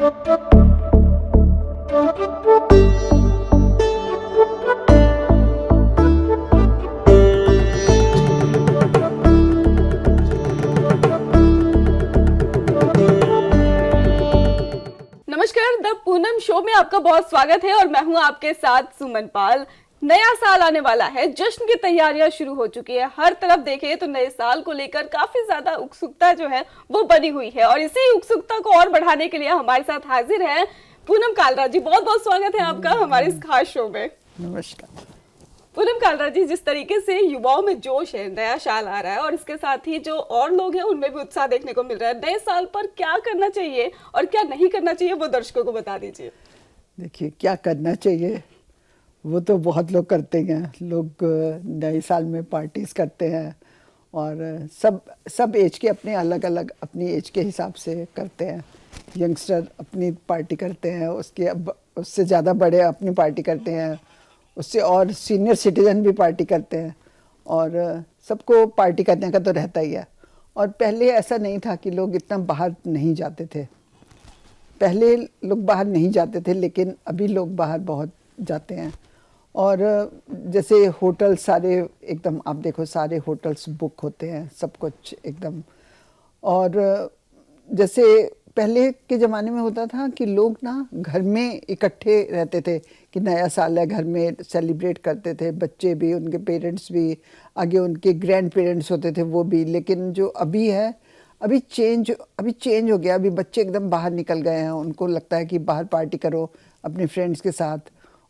नमस्कार, the Poonam show में आपका बहुत स्वागत है और मैं हूं आपके साथ सुमन पाल। नया साल आने वाला है, जश्न की तैयारियां शुरू हो चुकी है। हर तरफ देखें तो नए साल को लेकर काफी ज्यादा उत्सुकता जो है वो बनी हुई है और इसी उत्सुकता को और बढ़ाने के लिए हमारे साथ हाजिर है पूनम कालरा जी। बहुत बहुत स्वागत है आपका हमारे इस खास शो में। नमस्कार। पूनम कालरा जी, जिस तरीके से युवाओं में जोश है, नया साल आ रहा है और इसके साथ ही जो और लोग हैं उनमें भी उत्साह देखने को मिल रहा है, नए साल पर क्या करना चाहिए और क्या नहीं करना चाहिए वो दर्शकों को बता दीजिए। देखिए, क्या करना चाहिए वो तो बहुत लोग करते हैं। लोग नए साल में पार्टीज करते हैं और सब एज के अपने अलग अलग अपनी एज के हिसाब से करते हैं। यंगस्टर अपनी पार्टी करते हैं, उससे ज़्यादा बड़े अपनी पार्टी करते हैं, उससे और सीनियर सिटीजन भी पार्टी करते हैं और सबको पार्टी करने का तो रहता ही है। और पहले ऐसा नहीं था कि लोग इतना बाहर नहीं जाते थे। पहले लोग बाहर नहीं जाते थे, लेकिन अभी लोग बाहर बहुत जाते हैं। और जैसे होटल सारे एकदम, आप देखो सारे होटल्स बुक होते हैं, सब कुछ एकदम। और जैसे पहले के ज़माने में होता था कि लोग ना घर में इकट्ठे रहते थे कि नया साल है, घर में सेलिब्रेट करते थे, बच्चे भी, उनके पेरेंट्स भी, आगे उनके ग्रैंड पेरेंट्स होते थे वो भी। लेकिन जो अभी है, अभी चेंज हो गया। अभी बच्चे एकदम बाहर निकल गए हैं, उनको लगता है कि बाहर पार्टी करो अपने फ्रेंड्स के साथ,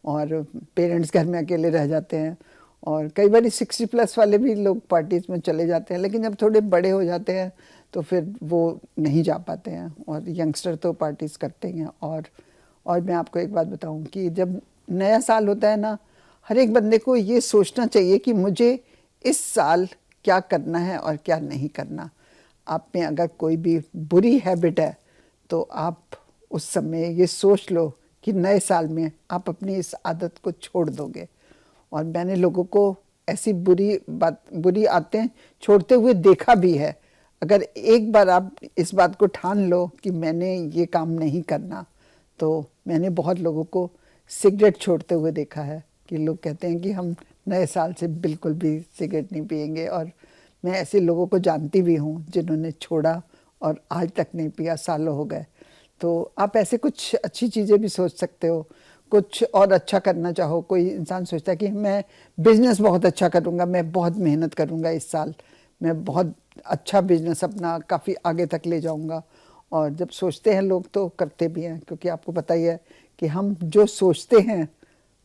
और पेरेंट्स घर में अकेले रह जाते हैं। और कई बार 60+ वाले भी लोग पार्टीज़ में चले जाते हैं, लेकिन जब थोड़े बड़े हो जाते हैं तो फिर वो नहीं जा पाते हैं। और यंगस्टर तो पार्टीज़ करते हैं। और मैं आपको एक बात बताऊं कि जब नया साल होता है ना, हर एक बंदे को ये सोचना चाहिए कि मुझे इस साल क्या करना है और क्या नहीं करना। आप में अगर कोई भी बुरी हैबिट है तो आप उस समय ये सोच लो कि नए साल में आप अपनी इस आदत को छोड़ दोगे। और मैंने लोगों को ऐसी बुरी आदतें छोड़ते हुए देखा भी है। अगर एक बार आप इस बात को ठान लो कि मैंने ये काम नहीं करना, तो मैंने बहुत लोगों को सिगरेट छोड़ते हुए देखा है कि लोग कहते हैं कि हम नए साल से बिल्कुल भी सिगरेट नहीं पिएंगे। और मैं ऐसे लोगों को जानती भी हूँ जिन्होंने छोड़ा और आज तक नहीं पिया, सालों हो गए। तो आप ऐसे कुछ अच्छी चीज़ें भी सोच सकते हो, कुछ और अच्छा करना चाहो। कोई इंसान सोचता है कि मैं बिजनेस बहुत अच्छा करूँगा, मैं बहुत मेहनत करूँगा इस साल, मैं बहुत अच्छा बिजनेस अपना काफ़ी आगे तक ले जाऊँगा। और जब सोचते हैं लोग तो करते भी हैं, क्योंकि आपको पता ही है कि हम जो सोचते हैं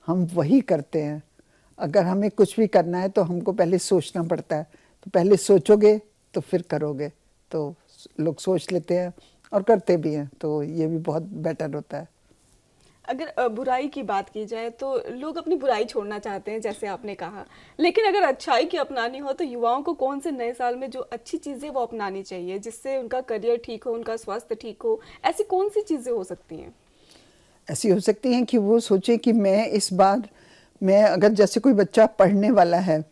हम वही करते हैं। अगर हमें कुछ भी करना है तो हमको पहले सोचना पड़ता है, तो पहले सोचोगे तो फिर करोगे। तो लोग सोच लेते हैं और करते भी हैं, तो ये भी बहुत बेटर होता है। अगर बुराई की बात की जाए तो लोग अपनी बुराई छोड़ना चाहते हैं, जैसे आपने कहा, लेकिन अगर अच्छाई की अपनानी हो तो युवाओं को कौन से नए साल में जो अच्छी चीज़ें वो अपनानी चाहिए जिससे उनका करियर ठीक हो, उनका स्वास्थ्य ठीक हो? ऐसी कौन सी चीज़ें हो सकती हैं? ऐसी हो सकती हैं कि वो सोचे कि मैं इस बार, मैं अगर जैसे कोई बच्चा पढ़ने वाला है,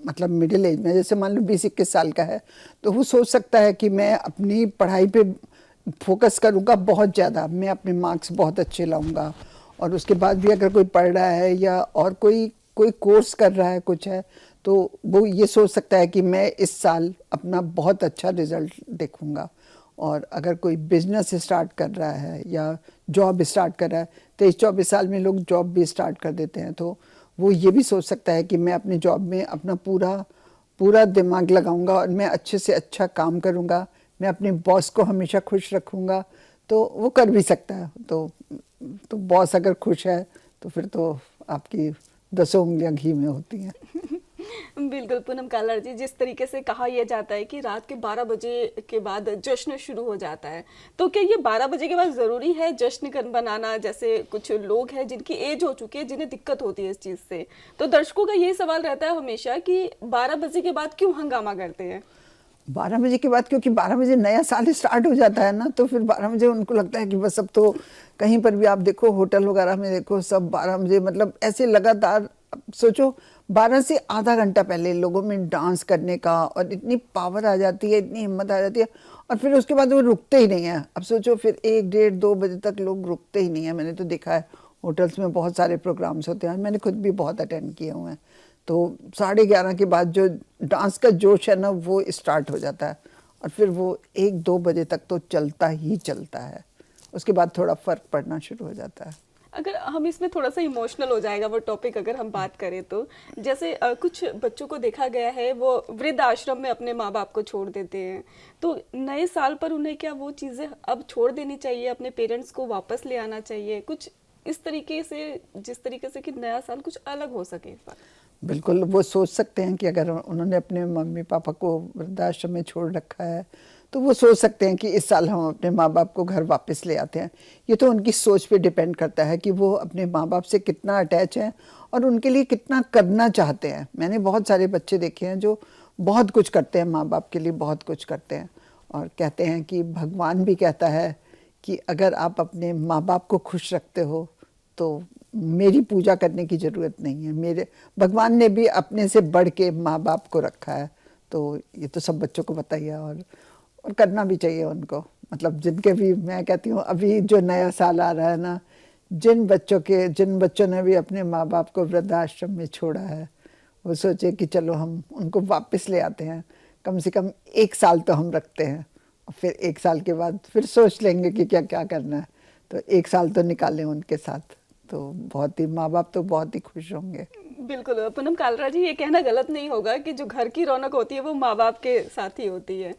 मतलब मिडिल एज में, जैसे मान लो 20-21 साल का है, तो वो सोच सकता है कि मैं अपनी पढ़ाई पे फोकस करूँगा बहुत ज़्यादा, मैं अपने मार्क्स बहुत अच्छे लाऊंगा। और उसके बाद भी अगर कोई पढ़ रहा है या और कोई कोर्स कर रहा है, कुछ है, तो वो ये सोच सकता है कि मैं इस साल अपना बहुत अच्छा रिजल्ट देखूंगा। और अगर कोई बिजनेस स्टार्ट कर रहा है या जॉब स्टार्ट कर रहा है, 23-24 साल में लोग जॉब भी स्टार्ट कर देते हैं, तो वो ये भी सोच सकता है कि मैं अपनी जॉब में अपना पूरा दिमाग लगाऊंगा और मैं अच्छे से अच्छा काम करूंगा, मैं अपने बॉस को हमेशा खुश रखूंगा। तो वो कर भी सकता है। तो बॉस अगर खुश है तो फिर तो आपकी 10 उंगलियां घी में होती हैं। बिल्कुल पूनम कालरा जी, जिस तरीके से कहा यह जाता है कि रात के 12 बजे के बाद जश्न शुरू हो जाता है, तो क्या ये 12 बजे के बाद ज़रूरी है जश्न बनाना? जैसे कुछ लोग हैं जिनकी एज हो चुकी है, जिन्हें दिक्कत होती है इस चीज़ से, तो दर्शकों का यही सवाल रहता है हमेशा कि 12 बजे के बाद क्यों हंगामा करते हैं? 12 बजे के बाद, क्योंकि 12 बजे नया साल स्टार्ट हो जाता है ना, तो फिर 12 बजे उनको लगता है कि बस अब तो कहीं पर भी आप देखो, होटल वगैरह में देखो, सब 12 बजे, मतलब ऐसे लगातार। सोचो 12 से आधा घंटा पहले लोगों में डांस करने का, और इतनी पावर आ जाती है, इतनी हिम्मत आ जाती है। और फिर उसके बाद वो रुकते ही नहीं है। अब सोचो फिर 1, 1:30, 2 बजे तक लोग रुकते ही नहीं है। मैंने तो देखा है होटल्स में बहुत सारे प्रोग्राम्स होते हैं, मैंने खुद भी बहुत अटेंड किए हुए हैं। तो 11:30 के बाद जो डांस का जोश है ना वो स्टार्ट हो जाता है, और फिर वो 1, 2 बजे तक तो चलता ही चलता है। उसके बाद थोड़ा फर्क पड़ना शुरू हो जाता है। अगर हम इसमें थोड़ा सा इमोशनल हो जाएगा वो टॉपिक अगर हम बात करें तो, जैसे कुछ बच्चों को देखा गया है वो वृद्ध आश्रम में अपने माँ बाप को छोड़ देते हैं, तो नए साल पर उन्हें क्या वो चीज़ें अब छोड़ देनी चाहिए, अपने पेरेंट्स को वापस ले आना चाहिए, कुछ इस तरीके से, जिस तरीके से कि नया साल कुछ अलग हो सके इस बार? बिल्कुल, वो सोच सकते हैं कि अगर उन्होंने अपने मम्मी पापा को वृद्धाश्रम में छोड़ रखा है तो वो सोच सकते हैं कि इस साल हम अपने माँ बाप को घर वापस ले आते हैं। ये तो उनकी सोच पे डिपेंड करता है कि वो अपने माँ बाप से कितना अटैच हैं और उनके लिए कितना करना चाहते हैं। मैंने बहुत सारे बच्चे देखे हैं जो बहुत कुछ करते हैं, माँ बाप के लिए बहुत कुछ करते हैं, और कहते हैं कि भगवान भी कहता है कि अगर आप अपने माँ बाप को खुश रखते हो तो मेरी पूजा करने की ज़रूरत नहीं है। मेरे भगवान ने भी अपने से बढ़ के माँ बाप को रखा है। तो ये तो सब बच्चों को पता ही है, और करना भी चाहिए उनको। मतलब जिनके भी, मैं कहती हूँ अभी जो नया साल आ रहा है ना, जिन बच्चों ने भी अपने माँ बाप को वृद्धाश्रम में छोड़ा है, वो सोचे कि चलो हम उनको वापस ले आते हैं। कम से कम 1 साल तो हम रखते हैं, और फिर 1 साल के बाद फिर सोच लेंगे कि क्या क्या करना है। तो 1 साल तो निकालें उनके साथ, तो बहुत ही माँ बाप तो बहुत ही खुश होंगे। बिल्कुल पूनम कालरा जी, ये कहना गलत नहीं होगा कि जो घर की रौनक होती है वो माँ बाप के साथ ही होती है,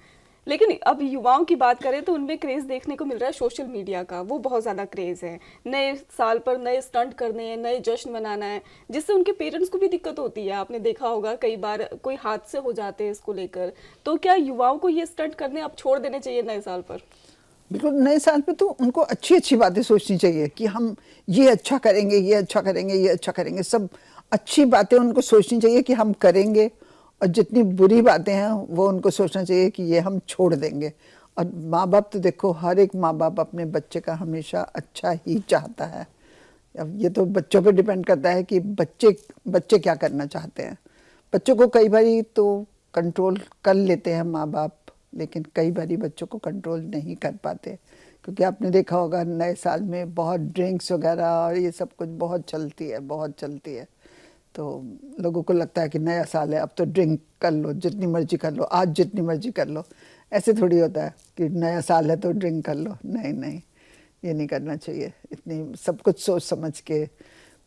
लेकिन अब युवाओं की बात करें तो उनमें क्रेज देखने को मिल रहा है सोशल मीडिया का, वो बहुत ज़्यादा क्रेज है। नए साल पर नए स्टंट करने हैं, नए जश्न मनाना है, जिससे उनके पेरेंट्स को भी दिक्कत होती है। आपने देखा होगा कई बार कोई हादसे हो जाते हैं इसको लेकर, तो क्या युवाओं को ये स्टंट करने अब छोड़ देने चाहिए नए साल पर? बिल्कुल, नए साल पे तो उनको अच्छी अच्छी बातें सोचनी चाहिए कि हम ये अच्छा करेंगे, ये अच्छा करेंगे, ये अच्छा करेंगे। सब अच्छी बातें उनको सोचनी चाहिए कि हम करेंगे, और जितनी बुरी बातें हैं वो उनको सोचना चाहिए कि ये हम छोड़ देंगे। और माँ बाप तो देखो, हर एक माँ बाप अपने बच्चे का हमेशा अच्छा ही चाहता है। अब ये तो बच्चों पे डिपेंड करता है कि बच्चे क्या करना चाहते हैं। बच्चों को कई बारी तो कंट्रोल कर लेते हैं माँ बाप, लेकिन कई बारी बच्चों को कंट्रोल नहीं कर पाते, क्योंकि आपने देखा होगा नए साल में बहुत ड्रिंक्स वगैरह और ये सब कुछ बहुत चलती है। तो लोगों को लगता है कि नया साल है, अब तो ड्रिंक कर लो, जितनी मर्जी कर लो, आज जितनी मर्जी कर लो। ऐसे थोड़ी होता है कि नया साल है तो ड्रिंक कर लो। नहीं नहीं, ये नहीं करना चाहिए। इतनी सब कुछ सोच समझ के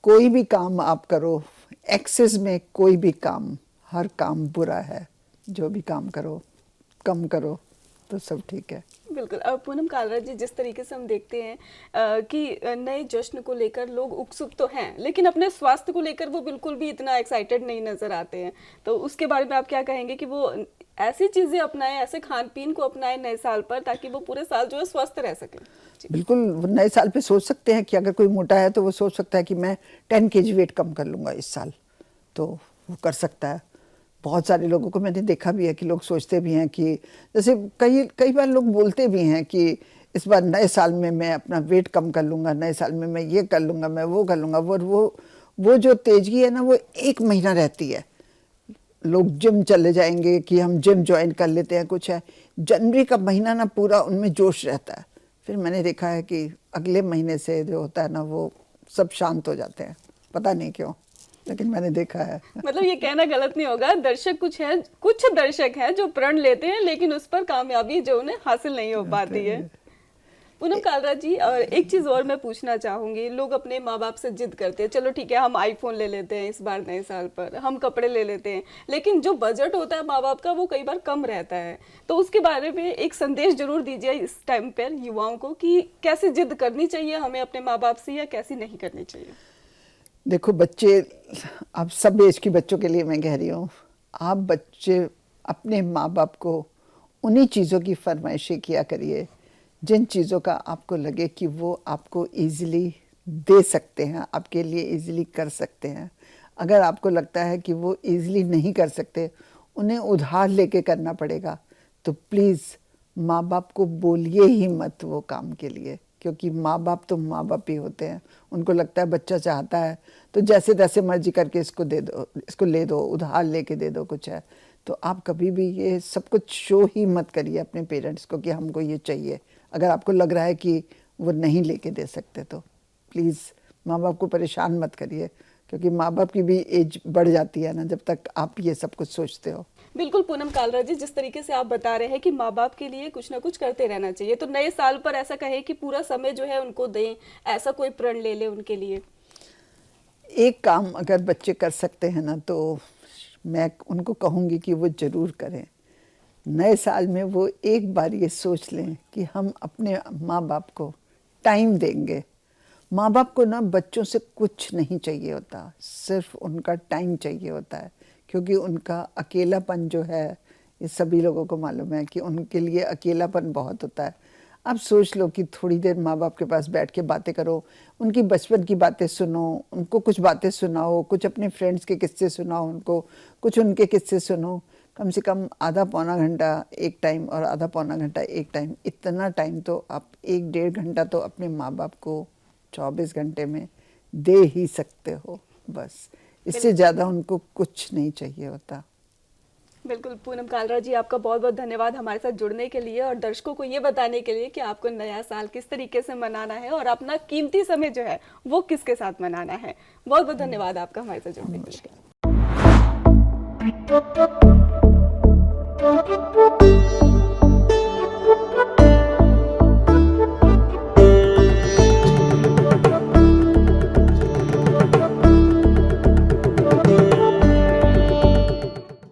कोई भी काम आप करो। एक्सेस में कोई भी काम, हर काम बुरा है। जो भी काम करो कम करो तो सब ठीक है। बिल्कुल। अब पूनम कालरा जी, जिस तरीके से हम देखते हैं कि नए जश्न को लेकर लोग उत्सुक तो हैं, लेकिन अपने स्वास्थ्य को लेकर वो बिल्कुल भी इतना एक्साइटेड नहीं नजर आते हैं, तो उसके बारे में आप क्या कहेंगे कि वो ऐसी चीजें अपनाएं, ऐसे खान पीन को अपनाएं नए साल पर, ताकि वो पूरे साल जो है स्वस्थ रह सके? बिल्कुल, वो नए साल पे सोच सकते हैं कि अगर कोई मोटा है तो वो सोच सकता है कि मैं 10 kg वेट कम कर लूँगा इस साल, तो वो कर सकता है। बहुत सारे लोगों को मैंने देखा भी है कि लोग सोचते भी हैं कि जैसे कई बार लोग बोलते भी हैं कि इस बार नए साल में मैं अपना वेट कम कर लूँगा, नए साल में मैं ये कर लूँगा, मैं वो कर लूँगा। वो जो तेजगी है ना, वो 1 महीना रहती है। लोग जिम चले जाएंगे कि हम जिम ज्वाइन कर लेते हैं, कुछ है। जनवरी का महीना ना पूरा उनमें जोश रहता है। फिर मैंने देखा है कि अगले महीने से जो होता है ना, वो सब शांत हो जाते हैं, पता नहीं क्यों, लेकिन मैंने देखा है। मतलब ये कहना गलत नहीं होगा, कुछ दर्शक हैं जो प्रण लेते हैं लेकिन उस पर कामयाबी जो उन्हें हासिल नहीं हो पाती है। पूनम कालरा जी, और एक चीज और मैं पूछना चाहूंगी, लोग अपने माँ बाप से जिद करते हैं, चलो ठीक है हम आईफोन ले लेते हैं इस बार नए साल पर, हम कपड़े ले लेते हैं, लेकिन जो बजट होता है माँ बाप का वो कई बार कम रहता है, तो उसके बारे में एक संदेश जरूर दीजिए इस टाइम पर युवाओं को कि कैसे जिद करनी चाहिए हमें अपने माँ बाप से, या कैसी नहीं करनी चाहिए? देखो बच्चे, अब सब एज के बच्चों के लिए मैं कह रही हूँ, आप बच्चे अपने माँ बाप को उन्हीं चीज़ों की फरमाइशें किया करिए जिन चीज़ों का आपको लगे कि वो आपको इजीली दे सकते हैं, आपके लिए इजीली कर सकते हैं। अगर आपको लगता है कि वो इजीली नहीं कर सकते, उन्हें उधार लेके करना पड़ेगा, तो प्लीज़ माँ बाप को बोलिए ही मत वो काम के लिए, क्योंकि माँ बाप तो माँ बाप ही होते हैं। उनको लगता है बच्चा चाहता है तो जैसे तैसे मर्जी करके इसको दे दो, इसको ले दो, उधार लेके दे दो, कुछ है। तो आप कभी भी ये सब कुछ शो ही मत करिए अपने पेरेंट्स को कि हमको ये चाहिए। अगर आपको लग रहा है कि वो नहीं लेके दे सकते तो प्लीज़ माँ बाप को परेशान मत करिए, क्योंकि माँ बाप की भी एज बढ़ जाती है ना जब तक आप ये सब कुछ सोचते हो। बिल्कुल पूनम कालरा जी, जिस तरीके से आप बता रहे हैं कि माँ बाप के लिए कुछ ना कुछ करते रहना चाहिए, तो नए साल पर ऐसा कहें कि पूरा समय जो है उनको दें, ऐसा कोई प्रण ले ले उनके लिए। एक काम अगर बच्चे कर सकते हैं ना तो मैं उनको कहूँगी कि वो ज़रूर करें। नए साल में वो एक बार ये सोच लें कि हम अपने माँ बाप को टाइम देंगे। माँ बाप को ना बच्चों से कुछ नहीं चाहिए होता, सिर्फ उनका टाइम चाहिए होता है, क्योंकि उनका अकेलापन जो है, ये सभी लोगों को मालूम है कि उनके लिए अकेलापन बहुत होता है। आप सोच लो कि थोड़ी देर माँ बाप के पास बैठ के बातें करो, उनकी बचपन की बातें सुनो, उनको कुछ बातें सुनाओ, कुछ अपने फ्रेंड्स के किस्से सुनाओ उनको, कुछ उनके किस्से सुनो। कम से कम आधा पौना घंटा एक टाइम और आधा पौना घंटा एक टाइम, इतना टाइम तो आप 1-1.5 घंटा तो अपने माँ बाप को 24 घंटे में दे ही सकते हो। बस इससे ज़्यादा उनको कुछ नहीं चाहिए होता। बिल्कुल पूनम कालरा जी, आपका बहुत बहुत धन्यवाद हमारे साथ जुड़ने के लिए और दर्शकों को ये बताने के लिए कि आपको नया साल किस तरीके से मनाना है और अपना कीमती समय जो है वो किसके साथ मनाना है। बहुत बहुत धन्यवाद आपका हमारे साथ जुड़ने के लिए।